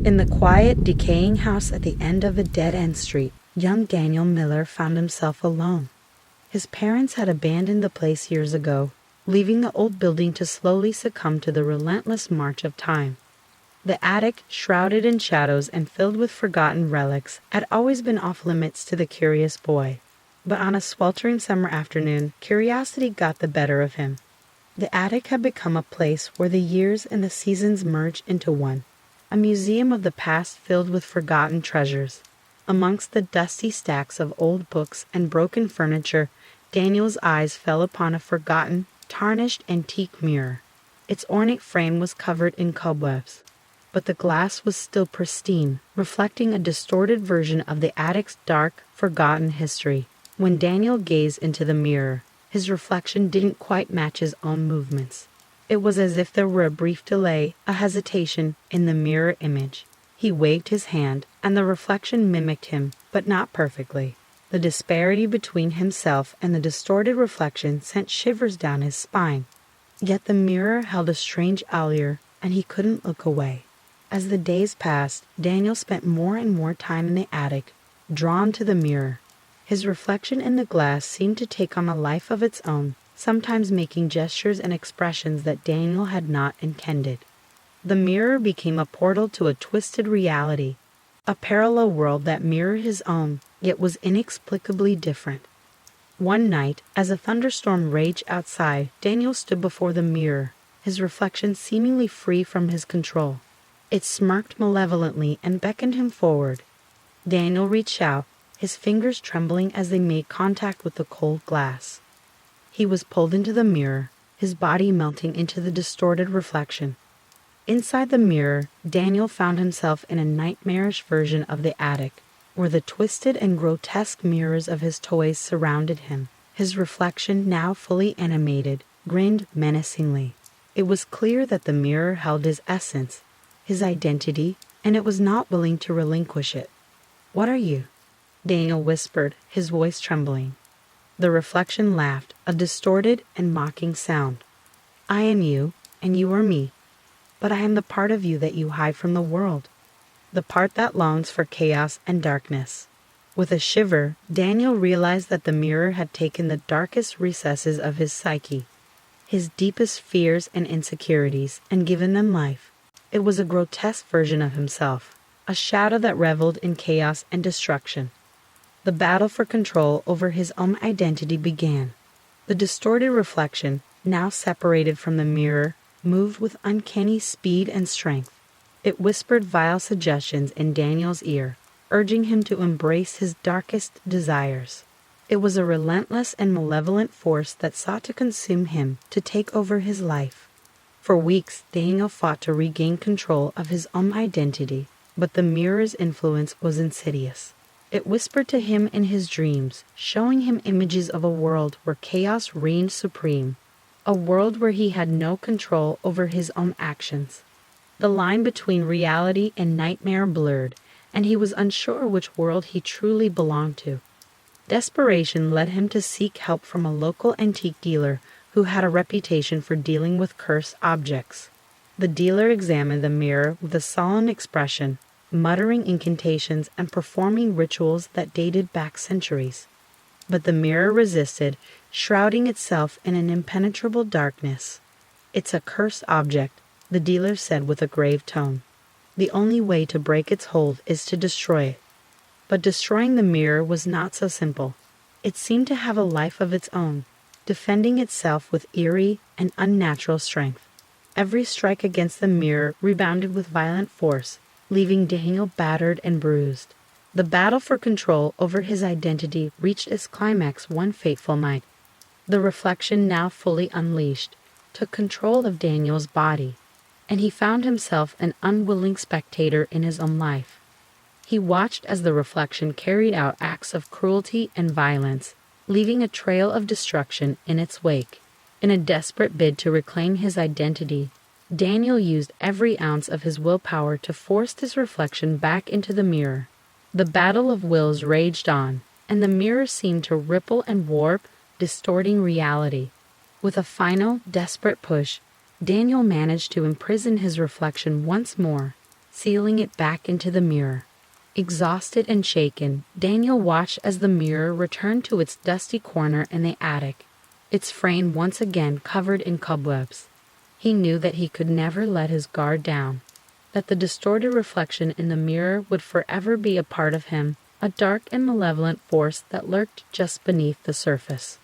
In the quiet, decaying house at the end of a dead-end street, young Daniel Miller found himself alone. His parents had abandoned the place years ago, leaving the old building to slowly succumb to the relentless march of time. The attic, shrouded in shadows and filled with forgotten relics, had always been off-limits to the curious boy. But on a sweltering summer afternoon, curiosity got the better of him. The attic had become a place where the years and the seasons merged into one, a museum of the past filled with forgotten treasures. Amongst the dusty stacks of old books and broken furniture, Daniel's eyes fell upon a forgotten, tarnished antique mirror. Its ornate frame was covered in cobwebs, but the glass was still pristine, reflecting a distorted version of the attic's dark, forgotten history. When Daniel gazed into the mirror, his reflection didn't quite match his own movements. It was as if there were a brief delay, a hesitation, in the mirror image. He waved his hand, and the reflection mimicked him, but not perfectly. The disparity between himself and the distorted reflection sent shivers down his spine. Yet the mirror held a strange allure, and he couldn't look away. As the days passed, Daniel spent more and more time in the attic, drawn to the mirror. His reflection in the glass seemed to take on a life of its own, sometimes making gestures and expressions that Daniel had not intended. The mirror became a portal to a twisted reality, a parallel world that mirrored his own, yet was inexplicably different. One night, as a thunderstorm raged outside, Daniel stood before the mirror, his reflection seemingly free from his control. It smirked malevolently and beckoned him forward. Daniel reached out, his fingers trembling as they made contact with the cold glass. He was pulled into the mirror, his body melting into the distorted reflection. Inside the mirror, Daniel found himself in a nightmarish version of the attic, where the twisted and grotesque mirrors of his toys surrounded him. His reflection, now fully animated, grinned menacingly. It was clear that the mirror held his essence, his identity, and it was not willing to relinquish it. "What are you?" Daniel whispered, his voice trembling. The reflection laughed, a distorted and mocking sound. "I am you, and you are me. But I am the part of you that you hide from the world, the part that longs for chaos and darkness." With a shiver, Daniel realized that the mirror had taken the darkest recesses of his psyche, his deepest fears and insecurities, and given them life. It was a grotesque version of himself, a shadow that reveled in chaos and destruction. The battle for control over his own identity began. The distorted reflection, now separated from the mirror, moved with uncanny speed and strength. It whispered vile suggestions in Daniel's ear, urging him to embrace his darkest desires. It was a relentless and malevolent force that sought to consume him, to take over his life. For weeks, Daniel fought to regain control of his own identity, but the mirror's influence was insidious. It whispered to him in his dreams, showing him images of a world where chaos reigned supreme, a world where he had no control over his own actions. The line between reality and nightmare blurred, and he was unsure which world he truly belonged to. Desperation led him to seek help from a local antique dealer who had a reputation for dealing with cursed objects. The dealer examined the mirror with a solemn expression, muttering incantations and performing rituals that dated back centuries. But the mirror resisted, shrouding itself in an impenetrable darkness. "It's a cursed object," the dealer said with a grave tone. "The only way to break its hold is to destroy it." But destroying the mirror was not so simple. It seemed to have a life of its own, defending itself with eerie and unnatural strength. Every strike against the mirror rebounded with violent force, leaving Daniel battered and bruised. The battle for control over his identity reached its climax one fateful night. The reflection, now fully unleashed, took control of Daniel's body, and he found himself an unwilling spectator in his own life. He watched as the reflection carried out acts of cruelty and violence, leaving a trail of destruction in its wake. In a desperate bid to reclaim his identity, Daniel used every ounce of his willpower to force this reflection back into the mirror. The battle of wills raged on, and the mirror seemed to ripple and warp, distorting reality. With a final, desperate push, Daniel managed to imprison his reflection once more, sealing it back into the mirror. Exhausted and shaken, Daniel watched as the mirror returned to its dusty corner in the attic, its frame once again covered in cobwebs. He knew that he could never let his guard down, that the distorted reflection in the mirror would forever be a part of him, a dark and malevolent force that lurked just beneath the surface.